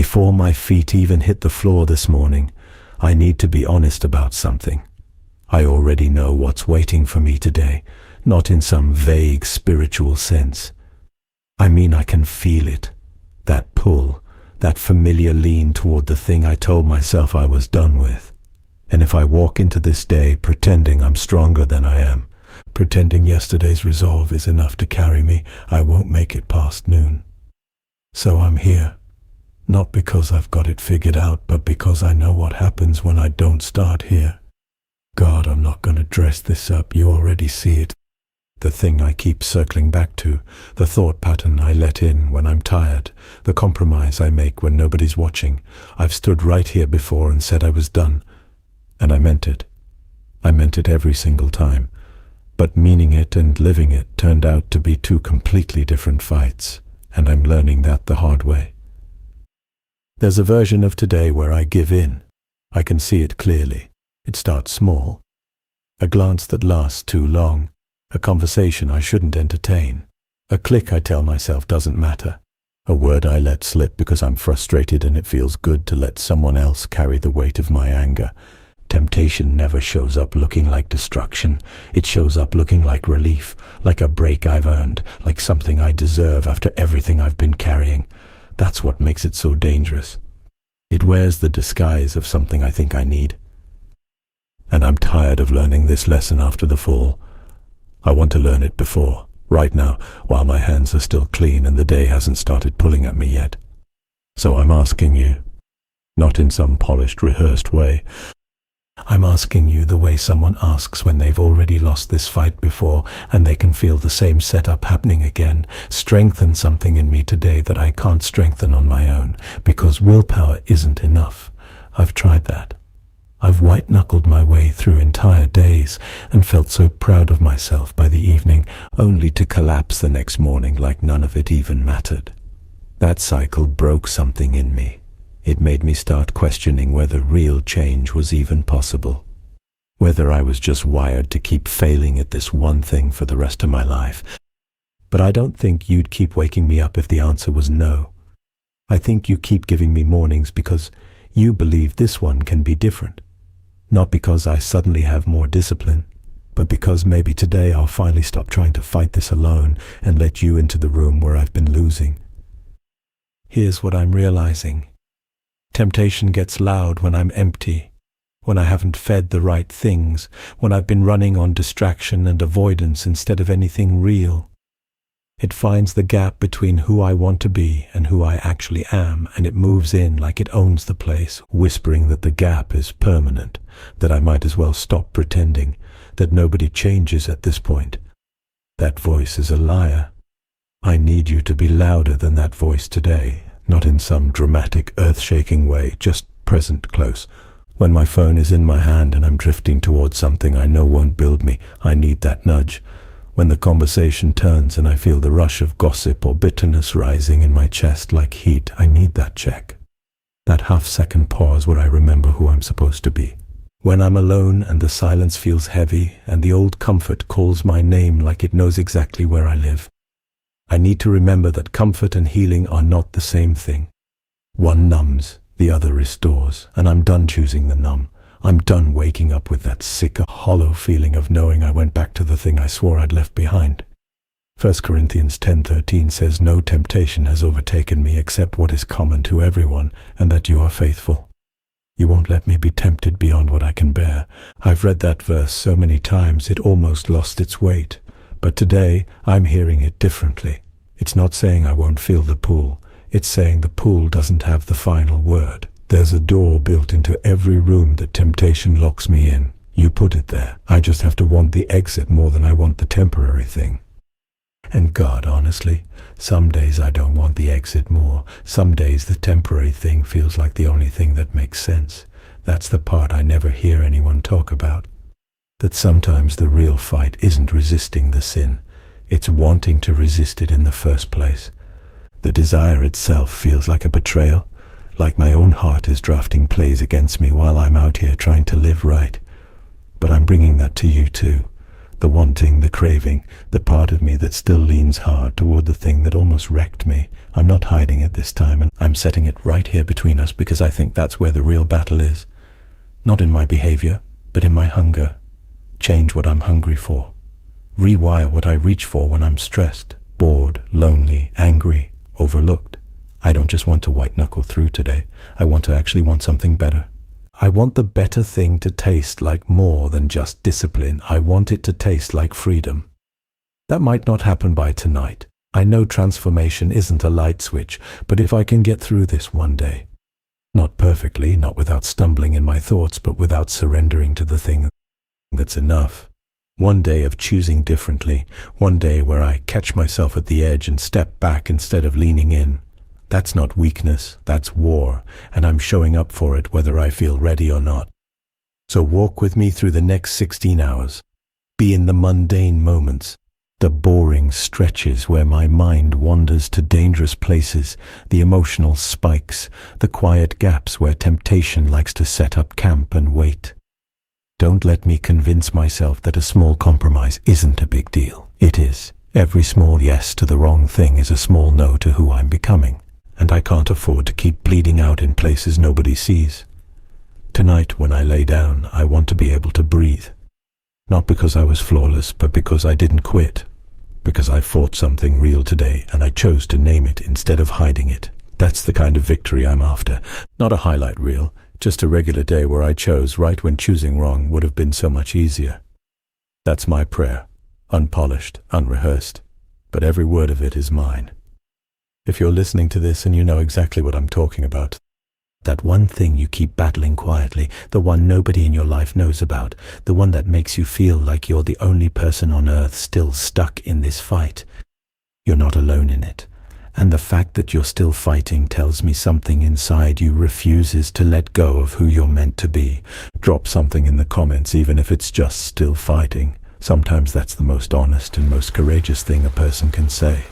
Before my feet even hit the floor this morning, I need to be honest about something. I already know what's waiting for me today, not in some vague spiritual sense. I mean, I can feel it. That pull, that familiar lean toward the thing I told myself I was done with. And if I walk into this day pretending I'm stronger than I am, pretending yesterday's resolve is enough to carry me, I won't make it past noon. So I'm here, not because I've got it figured out, but because I know what happens when I don't start here. God, I'm not going to dress this up, you already see it. The thing I keep circling back to, the thought pattern I let in when I'm tired, the compromise I make when nobody's watching. I've stood right here before and said I was done. And I meant it. I meant it every single time. But meaning it and living it turned out to be two completely different fights, and I'm learning that the hard way. There's a version of today where I give in. I can see it clearly. It starts small. A glance that lasts too long. A conversation I shouldn't entertain. A click I tell myself doesn't matter. A word I let slip because I'm frustrated and it feels good to let someone else carry the weight of my anger. Temptation never shows up looking like destruction. It shows up looking like relief, like a break I've earned, like something I deserve after everything I've been carrying. That's what makes it so dangerous. It wears the disguise of something I think I need. And I'm tired of learning this lesson after the fall. I want to learn it before, right now, while my hands are still clean and the day hasn't started pulling at me yet. So I'm asking you, not in some polished, rehearsed way, I'm asking you the way someone asks when they've already lost this fight before and they can feel the same setup happening again. Strengthen something in me today that I can't strengthen on my own, because willpower isn't enough. I've tried that. I've white-knuckled my way through entire days and felt so proud of myself by the evening, only to collapse the next morning like none of it even mattered. That cycle broke something in me. It made me start questioning whether real change was even possible. Whether I was just wired to keep failing at this one thing for the rest of my life. But I don't think you'd keep waking me up if the answer was no. I think you keep giving me mornings because you believe this one can be different. Not because I suddenly have more discipline, but because maybe today I'll finally stop trying to fight this alone and let you into the room where I've been losing. Here's what I'm realizing. Temptation gets loud when I'm empty, when I haven't fed the right things, when I've been running on distraction and avoidance instead of anything real. It finds the gap between who I want to be and who I actually am, and it moves in like it owns the place, whispering that the gap is permanent, that I might as well stop pretending, that nobody changes at this point. That voice is a liar. I need you to be louder than that voice today. Not in some dramatic, earth-shaking way, just present close. When my phone is in my hand and I'm drifting towards something I know won't build me, I need that nudge. When the conversation turns and I feel the rush of gossip or bitterness rising in my chest like heat, I need that check. That half-second pause where I remember who I'm supposed to be. When I'm alone and the silence feels heavy and the old comfort calls my name like it knows exactly where I live. I need to remember that comfort and healing are not the same thing. One numbs, the other restores, and I'm done choosing the numb. I'm done waking up with that sick, hollow feeling of knowing I went back to the thing I swore I'd left behind. 1 Corinthians 10:13 says, "No temptation has overtaken me except what is common to everyone, and that you are faithful. You won't let me be tempted beyond what I can bear." I've read that verse so many times it almost lost its weight. But today, I'm hearing it differently. It's not saying I won't feel the pull. It's saying the pull doesn't have the final word. There's a door built into every room that temptation locks me in. You put it there. I just have to want the exit more than I want the temporary thing. And God, honestly, some days I don't want the exit more. Some days the temporary thing feels like the only thing that makes sense. That's the part I never hear anyone talk about. That sometimes the real fight isn't resisting the sin, it's wanting to resist it in the first place. The desire itself feels like a betrayal, like my own heart is drafting plays against me while I'm out here trying to live right. But I'm bringing that to you too. The wanting, the craving, the part of me that still leans hard toward the thing that almost wrecked me. I'm not hiding it this time, and I'm setting it right here between us because I think that's where the real battle is. Not in my behavior, but in my hunger. Change what I'm hungry for. Rewire what I reach for when I'm stressed, bored, lonely, angry, overlooked. I don't just want to white-knuckle through today. I want to actually want something better. I want the better thing to taste like more than just discipline. I want it to taste like freedom. That might not happen by tonight. I know transformation isn't a light switch, but if I can get through this one day, not perfectly, not without stumbling in my thoughts, but without surrendering to the thing that's enough. One day of choosing differently, one day where I catch myself at the edge and step back instead of leaning in. That's not weakness, that's war, and I'm showing up for it whether I feel ready or not. So walk with me through the next 16 hours. Be in the mundane moments, the boring stretches where my mind wanders to dangerous places, the emotional spikes, the quiet gaps where temptation likes to set up camp and wait. Don't let me convince myself that a small compromise isn't a big deal. It is. Every small yes to the wrong thing is a small no to who I'm becoming. And I can't afford to keep bleeding out in places nobody sees. Tonight, when I lay down, I want to be able to breathe. Not because I was flawless, but because I didn't quit. Because I fought something real today, and I chose to name it instead of hiding it. That's the kind of victory I'm after. Not a highlight reel, just a regular day where I chose right when choosing wrong would have been so much easier. That's my prayer. Unpolished, unrehearsed, but every word of it is mine. If you're listening to this and you know exactly what I'm talking about, that one thing you keep battling quietly, the one nobody in your life knows about, the one that makes you feel like you're the only person on earth still stuck in this fight, you're not alone in it. And the fact that you're still fighting tells me something inside you refuses to let go of who you're meant to be. Drop something in the comments, even if it's just still fighting. Sometimes that's the most honest and most courageous thing a person can say.